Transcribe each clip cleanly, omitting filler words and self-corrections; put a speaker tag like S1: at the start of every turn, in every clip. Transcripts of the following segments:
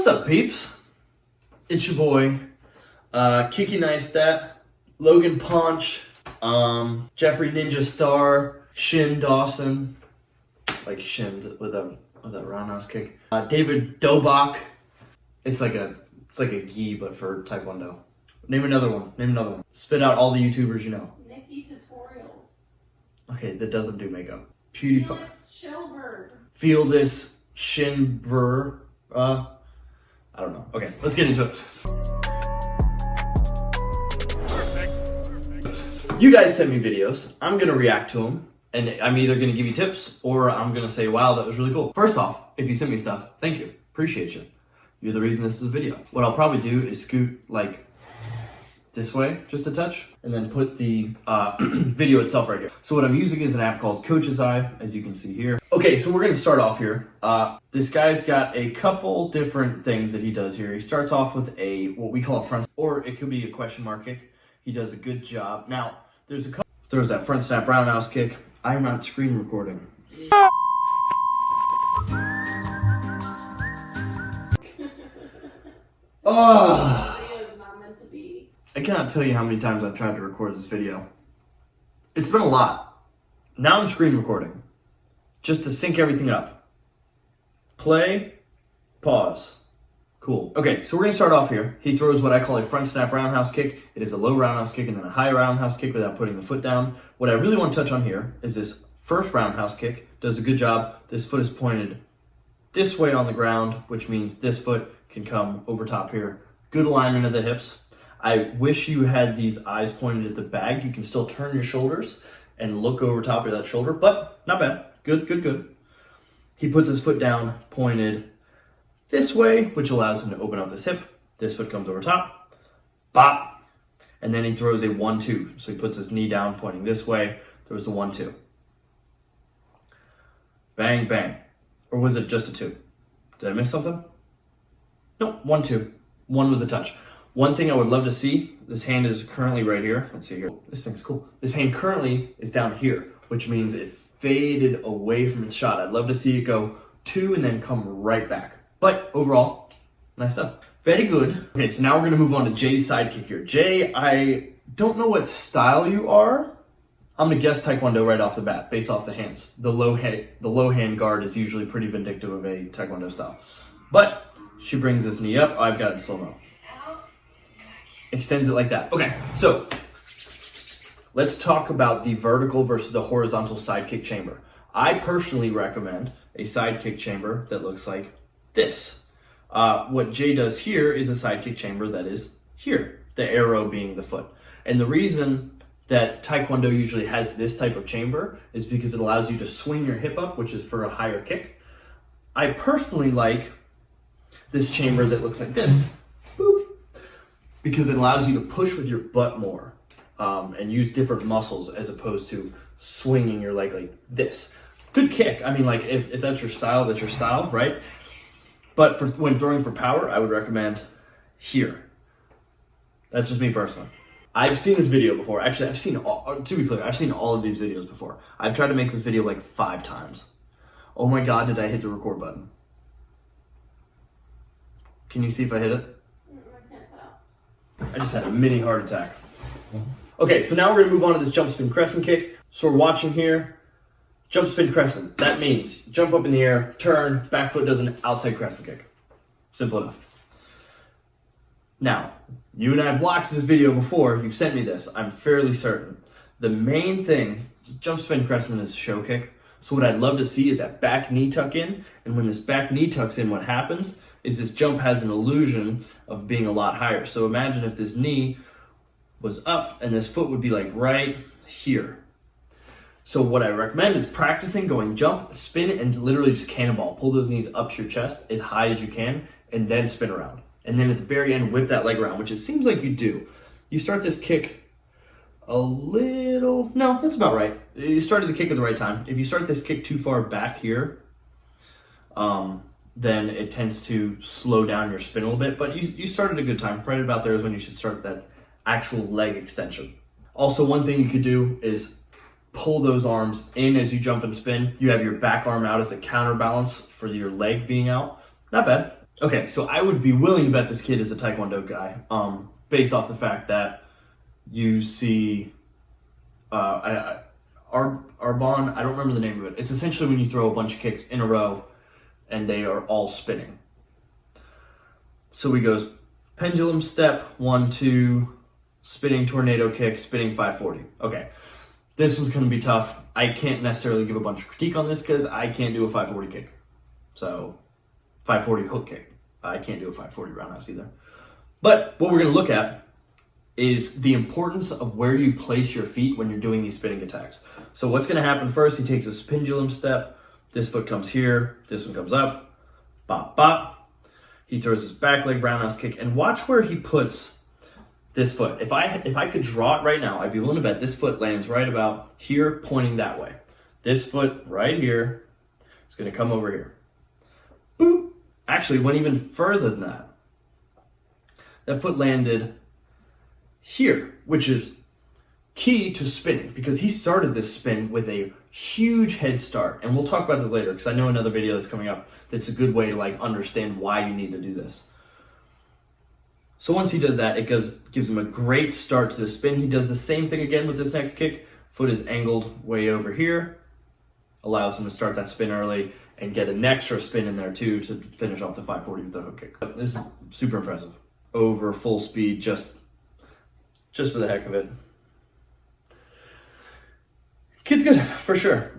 S1: What's up, peeps? It's your boy, Kiki Neistat, Logan Punch, Jeffrey Ninja Star, Shin Dawson, like Shin with a roundhouse kick. David Dobok. It's like a gi, but for Taekwondo. Name another one. Spit out all the YouTubers you know.
S2: Nikki Tutorials.
S1: Okay, that doesn't do makeup. PewDiePie.
S2: Felix Shellberg.
S1: Feel this Shin Burr. I don't know. Okay, let's get into it. You guys send me videos. I'm gonna react to them, and I'm either gonna give you tips or I'm gonna say, wow, that was really cool. First off, if you send me stuff, thank you. Appreciate you. You're the reason this is a video. What I'll probably do is scoot like this way, just a touch, and then put the video itself right here. So what I'm using is an app called Cxdy, as you can see here. Okay, so we're gonna start off here. This guy's got a couple different things that he does here. He starts off with what we call a front, or it could be a question mark kick. He does a good job. Now, there's a couple, throws that front snap roundhouse kick. I'm not screen recording. Oh. I cannot tell you how many times I've tried to record this video. It's been a lot. Now I'm screen recording, just to sync everything up. Play, pause. Cool. Okay, so we're gonna start off here. He throws what I call a front snap roundhouse kick. It is a low roundhouse kick and then a high roundhouse kick without putting the foot down. What I really want to touch on here is this first roundhouse kick. Does a good job. This foot is pointed this way on the ground, which means this foot can come over top here. Good alignment of the hips. I wish you had these eyes pointed at the bag. You can still turn your shoulders and look over top of that shoulder, but not bad. Good. He puts his foot down, pointed this way, which allows him to open up this hip. This foot comes over top, bop, and then he throws a 1-2. So he puts his knee down, pointing this way, throws the 1-2. Bang, bang. Or was it just a 2? Did I miss something? No, 1-2. 1 was a touch. One thing I would love to see, this hand is currently right here. Let's see here. This thing's cool. This hand currently is down here, which means it faded away from its shot. I'd love to see it go 2 and then come right back. But overall, nice stuff. Very good. Okay, so now we're gonna move on to Jay's sidekick here. Jay, I don't know what style you are. I'm gonna guess Taekwondo right off the bat, based off the hands. The low hand guard is usually pretty vindictive of a Taekwondo style. But she brings this knee up. I've got it slow-mo. Extends it like that. Okay, so let's talk about the vertical versus the horizontal side kick chamber. I personally recommend a side kick chamber that looks like this. What Jay does here is a side kick chamber that is here, the arrow being the foot. And the reason that Taekwondo usually has this type of chamber is because it allows you to swing your hip up, which is for a higher kick. I personally like this chamber that looks like this. Boop. Because it allows you to push with your butt more and use different muscles as opposed to swinging your leg like this. Good kick. I mean, like if that's your style, that's your style, right? But when throwing for power, I would recommend here. That's just me personally. I've seen this video before. Actually, to be clear, I've seen all of these videos before. I've tried to make this video like 5 times. Oh my God, did I hit the record button? Can you see if I hit it? I just had a mini heart attack. Okay, so now we're gonna move on to this jump spin crescent kick. So we're watching here, jump spin crescent. That means jump up in the air, turn, back foot does an outside crescent kick. Simple enough. Now, you and I have watched this video before. You've sent me this, I'm fairly certain. The main thing, jump spin crescent is show kick. So what I'd love to see is that back knee tuck in. And when this back knee tucks in, what happens is this jump has an illusion of being a lot higher. So imagine if this knee was up and this foot would be like right here. So what I recommend is practicing going jump, spin, and literally just cannonball. Pull those knees up to your chest as high as you can and then spin around. And then at the very end, whip that leg around, which it seems like you do. You start this kick a little, no, that's about right. You started the kick at the right time. If you start this kick too far back here, then it tends to slow down your spin a little bit, but you started a good time. Right about there is when you should start that actual leg extension. Also, one thing you could do is pull those arms in as you jump and spin. You have your back arm out as a counterbalance for your leg being out. Not bad. Okay, so I would be willing to bet this kid is a Taekwondo guy, based off the fact that you see, Arbonne, I don't remember the name of it. It's essentially when you throw a bunch of kicks in a row and they are all spinning. So he goes pendulum step, 1, 2, spinning tornado kick, spinning 540. Okay, this one's going to be tough. I can't necessarily give a bunch of critique on this because I can't do a 540 kick. So 540 hook kick. I can't do a 540 roundhouse either. But what we're going to look at is the importance of where you place your feet when you're doing these spinning attacks. So what's going to happen first, he takes this pendulum step. This foot comes here. This one comes up. Bop, bop. He throws his back leg roundhouse kick. And watch where he puts this foot. If I could draw it right now, I'd be willing to bet this foot lands right about here, pointing that way. This foot right here is going to come over here. Boop. Actually, went even further than that. That foot landed here, which is key to spinning because he started this spin with a huge head start. And we'll talk about this later because I know another video that's coming up that's a good way to understand why you need to do this. So once he does that, it gives him a great start to the spin. He does the same thing again with this next kick. Foot is angled way over here. Allows him to start that spin early and get an extra spin in there too to finish off the 540 with the hook kick. This is super impressive. Over full speed, just for the heck of it. Kid's good, for sure.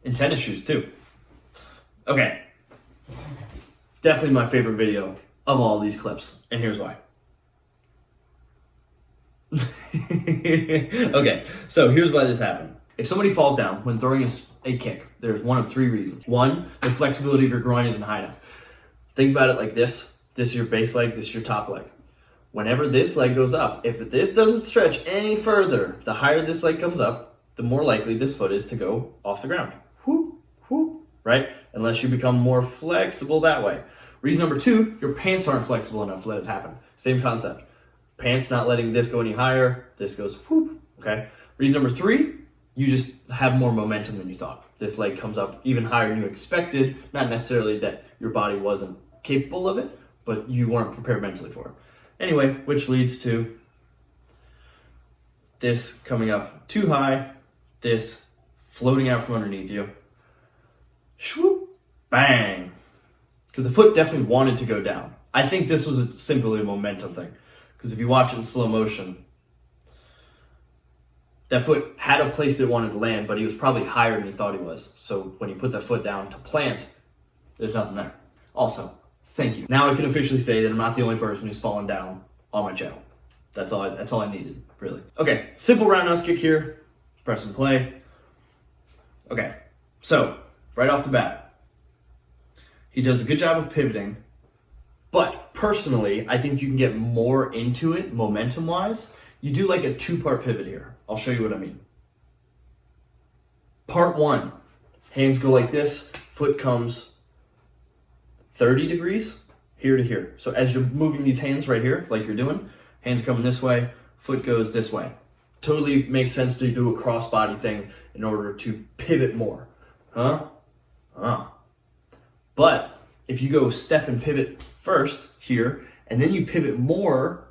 S1: In tennis shoes too. Okay. Definitely my favorite video of all these clips, and here's why. Okay, so here's why this happened. If somebody falls down when throwing a kick, there's one of 3 reasons. 1, the flexibility of your groin isn't high enough. Think about it like this. This is your base leg, this is your top leg. Whenever this leg goes up, if this doesn't stretch any further, the higher this leg comes up, the more likely this foot is to go off the ground. Whoop, whoop, right? Unless you become more flexible that way. Reason number 2, your pants aren't flexible enough to let it happen. Same concept. Pants not letting this go any higher, this goes whoop, okay? Reason number 3, you just have more momentum than you thought. This leg comes up even higher than you expected, not necessarily that your body wasn't capable of it, but you weren't prepared mentally for it. Anyway, which leads to this coming up too high, this floating out from underneath you, swoop, bang. Because the foot definitely wanted to go down. I think this was simply a momentum thing. Because if you watch it in slow motion, that foot had a place that it wanted to land, but he was probably higher than he thought he was. So when he put that foot down to plant, there's nothing there. Also, thank you. Now I can officially say that I'm not the only person who's fallen down on my channel. That's all I needed, really. Okay, simple roundhouse kick here. Press and play. Okay, so right off the bat, he does a good job of pivoting, but personally, I think you can get more into it momentum-wise. You do like a 2-part pivot here. I'll show you what I mean. Part 1, hands go like this, foot comes 30 degrees here to here. So as you're moving these hands right here, like you're doing, hands coming this way, foot goes this way. Totally makes sense to do a crossbody thing in order to pivot more. But if you go step and pivot first here, and then you pivot more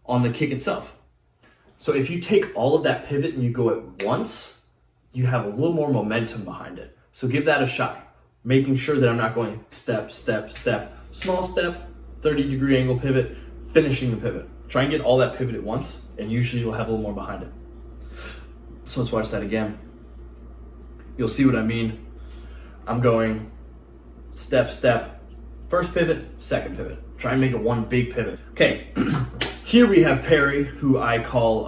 S1: on the kick itself. So if you take all of that pivot and you go at once, you have a little more momentum behind it. So give that a shot, making sure that I'm not going step, step, step, small step, 30-degree angle pivot, finishing the pivot. Try and get all that pivot at once, and usually you'll have a little more behind it. So let's watch that again. You'll see what I mean. I'm going step, step, first pivot, second pivot. Try and make it one big pivot. Okay, here we have Perry, who I call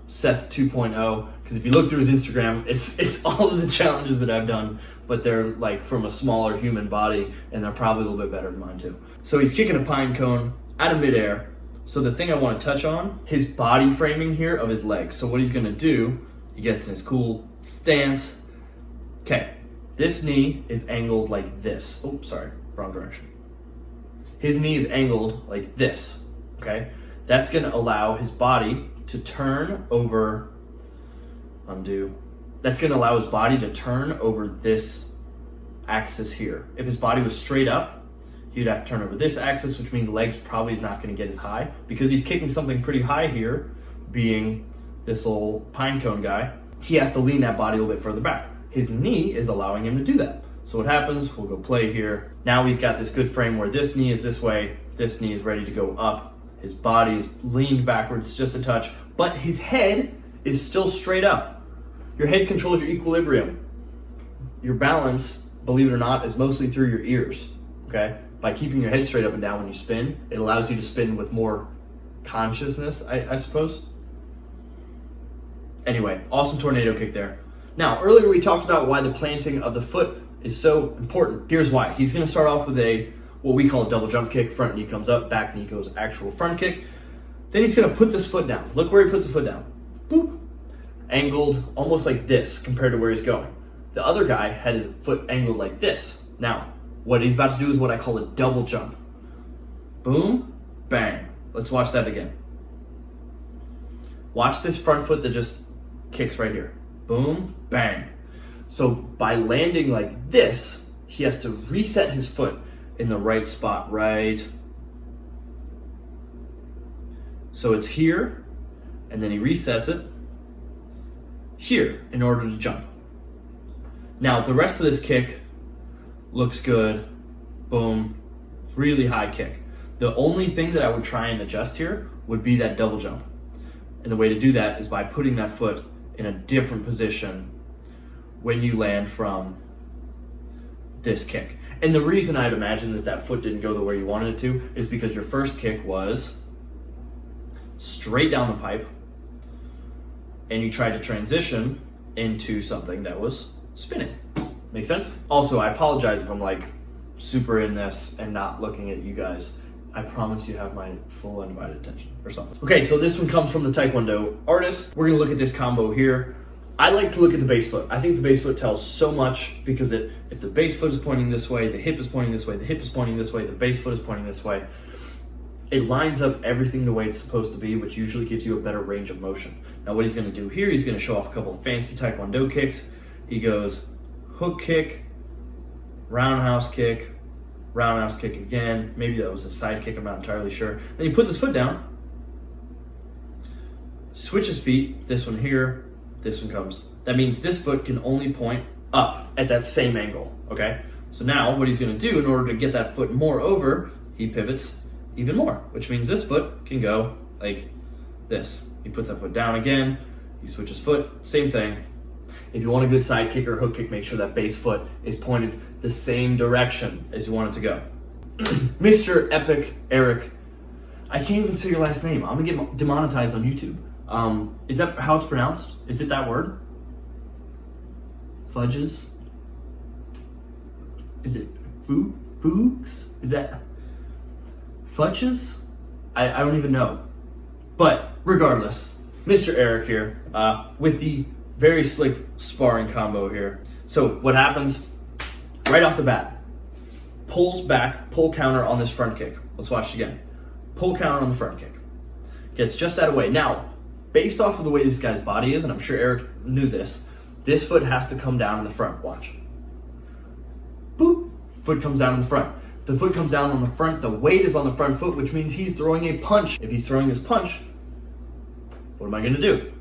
S1: Seth 2.0, because if you look through his Instagram, it's all of the challenges that I've done, but they're like from a smaller human body, and they're probably a little bit better than mine too. So he's kicking a pine cone out of midair. So the thing I want to touch on, his body framing here of his legs. So what he's gonna do, he gets in his cool stance. Okay, this knee is angled like this. Oops, sorry, wrong direction. His knee is angled like this, okay? That's gonna allow his body to turn over, undo. That's gonna allow his body to turn over this axis here. If his body was straight up, he'd have to turn over this axis, which means legs probably is not going to get as high because he's kicking something pretty high here, being this old pine cone guy. He has to lean that body a little bit further back. His knee is allowing him to do that. So what happens, we'll go play here. Now he's got this good frame where this knee is this way, this knee is ready to go up. His body is leaned backwards just a touch, but his head is still straight up. Your head controls your equilibrium. Your balance, believe it or not, is mostly through your ears, okay? By keeping your head straight up and down when you spin, it allows you to spin with more consciousness, I suppose. Anyway, awesome tornado kick there. Now, earlier we talked about why the planting of the foot is so important. Here's why. He's going to start off with what we call a double jump kick. Front knee comes up, back knee goes actual front kick. Then he's going to put this foot down. Look where he puts the foot down. Boop. Angled almost like this compared to where he's going. The other guy had his foot angled like this. Now, what he's about to do is what I call a double jump. Boom, bang. Let's watch that again. Watch this front foot that just kicks right here. Boom, bang. So by landing like this, he has to reset his foot in the right spot, right? So it's here, and then he resets it here in order to jump. Now the rest of this kick looks good. Boom, really high kick. The only thing that I would try and adjust here would be that double jump. And the way to do that is by putting that foot in a different position when you land from this kick. And the reason I'd imagine that foot didn't go the way you wanted it to is because your first kick was straight down the pipe and you tried to transition into something that was spinning. Make sense? Also, I apologize if I'm like super in this and not looking at you guys. I promise you have my full undivided attention or something. Okay, so this one comes from the Taekwondo artist. We're gonna look at this combo here. I like to look at the base foot. I think the base foot tells so much because if the base foot is pointing this way, the hip is pointing this way, the hip is pointing this way, the base foot is pointing this way, it lines up everything the way it's supposed to be, which usually gives you a better range of motion. Now what he's gonna do here, he's gonna show off a couple of fancy Taekwondo kicks. He goes hook kick, roundhouse kick again. Maybe that was a side kick, I'm not entirely sure. Then he puts his foot down, switches feet, this one here, this one comes. That means this foot can only point up at that same angle, okay? So now what he's gonna do in order to get that foot more over, he pivots even more, which means this foot can go like this. He puts that foot down again, he switches foot, same thing. If you want a good side kick or hook kick, make sure that base foot is pointed the same direction as you want it to go. Mr. Epic Eric, I can't even say your last name. I'm gonna get demonetized on YouTube. Is that how it's pronounced? Is it that word? Fudges? Is it Fugs? Is that Fudges? I don't even know. But regardless, Mr. Eric here with the very slick sparring combo here. So what happens right off the bat? Pulls back, pull counter on this front kick. Let's watch it again. Pull counter on the front kick. Gets just that away. Now, based off of the way this guy's body is, and I'm sure Eric knew this foot has to come down in the front. Watch. Boop. Foot comes down in the front. The foot comes down on the front. The weight is on the front foot, which means he's throwing a punch. If he's throwing this punch, what am I going to do?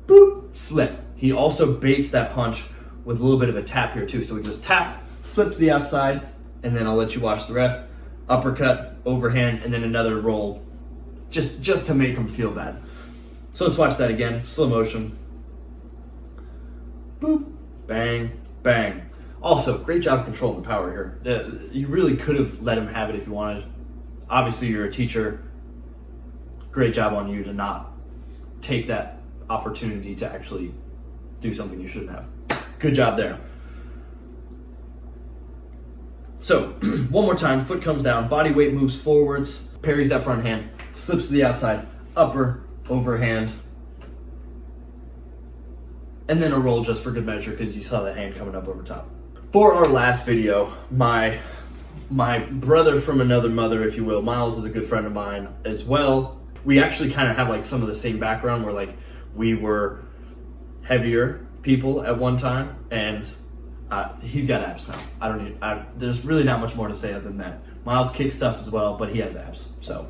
S1: Boop. Slip. He also baits that punch with a little bit of a tap here too. So he goes tap, slip to the outside, and then I'll let you watch the rest. Uppercut, overhand, and then another roll just to make him feel bad. So let's watch that again. Slow motion. Boop. Bang. Bang. Also, great job controlling the power here. You really could have let him have it if you wanted. Obviously, you're a teacher. Great job on you to not take that opportunity to actually do something you shouldn't have. Good job there. So, one more time, foot comes down, body weight moves forwards, parries that front hand, slips to the outside, upper, overhand, and then a roll just for good measure because you saw that hand coming up over top. For our last video, my brother from another mother, if you will, Miles is a good friend of mine as well. We actually kind of have like some of the same background where like we were heavier people at one time and He's got abs now. There's really not much more to say other than that. Miles kicks stuff as well, but he has abs, so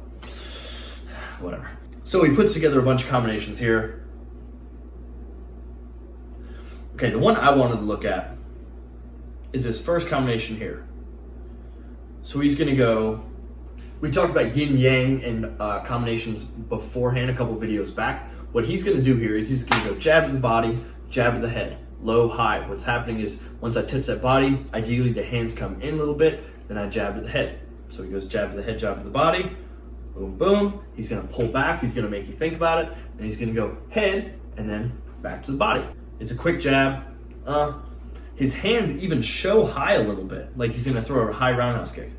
S1: whatever. So he puts together a bunch of combinations here. Okay, the one I wanted to look at is this first combination here. So he's gonna go, we talked about yin yang and combinations beforehand, a couple videos back. What he's gonna do here is he's gonna go jab to the body, jab to the head, low, high. What's happening is once I touch that body, ideally the hands come in a little bit, then I jab to the head. So he goes jab to the head, jab to the body, boom, boom. He's gonna pull back, he's gonna make you think about it, and he's gonna go head, and then back to the body. It's a quick jab. His hands even show high a little bit, like he's gonna throw a high roundhouse kick.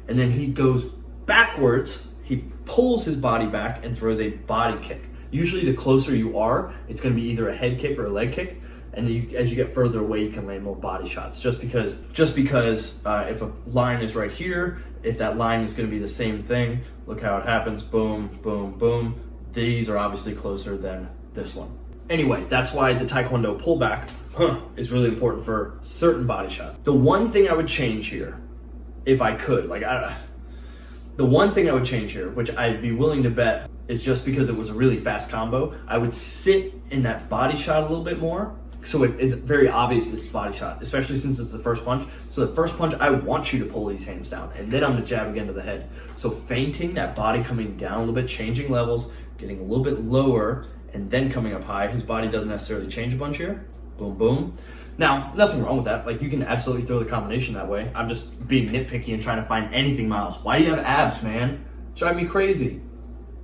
S1: And then he goes backwards, he pulls his body back and throws a body kick. Usually the closer you are, it's gonna be either a head kick or a leg kick. And as you get further away, you can land more body shots. Just because if a line is right here, if that line is gonna be the same thing, look how it happens, boom, boom, boom. These are obviously closer than this one. Anyway, that's why the Taekwondo pullback is really important for certain body shots. The one thing I would change here, if I could, the one thing I would change here, which I'd be willing to bet is just because it was a really fast combo, I would sit in that body shot a little bit more. So it is very obvious this body shot, especially since it's the first punch. So the first punch, I want you to pull these hands down, and then I'm gonna jab again to the head. So feinting that body coming down a little bit, changing levels, getting a little bit lower, and then coming up high. His body doesn't necessarily change a bunch here. Boom, boom. Now, nothing wrong with that. Like, you can absolutely throw the combination that way. I'm just being nitpicky and trying to find anything, Miles. Why do you have abs, man? Drive me crazy.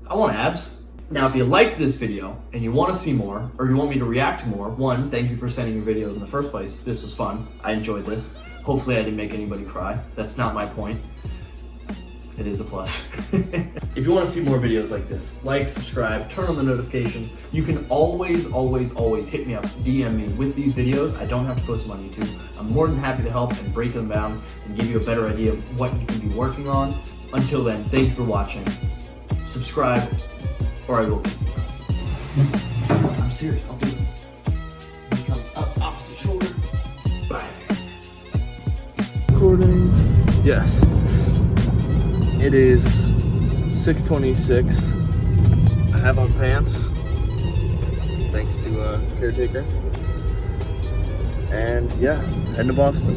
S1: I want abs. Now, if you liked this video and you want to see more, or you want me to react to more, one, thank you for sending your videos in the first place. This was fun. I enjoyed this. Hopefully I didn't make anybody cry. That's not my point. It is a plus. If you want to see more videos like this, like, subscribe, turn on the notifications. You can always hit me up, DM me with these videos. I don't have to post them on YouTube. I'm more than happy to help and break them down and give you a better idea of what you can be working on. Until then, thank you for watching. Subscribe, or I will. I'm serious, I'll do it. He comes up, opposite shoulder. Bang.
S3: Recording. Yes. It is 6:26. I have on pants, thanks to caretaker. And yeah, heading to Boston.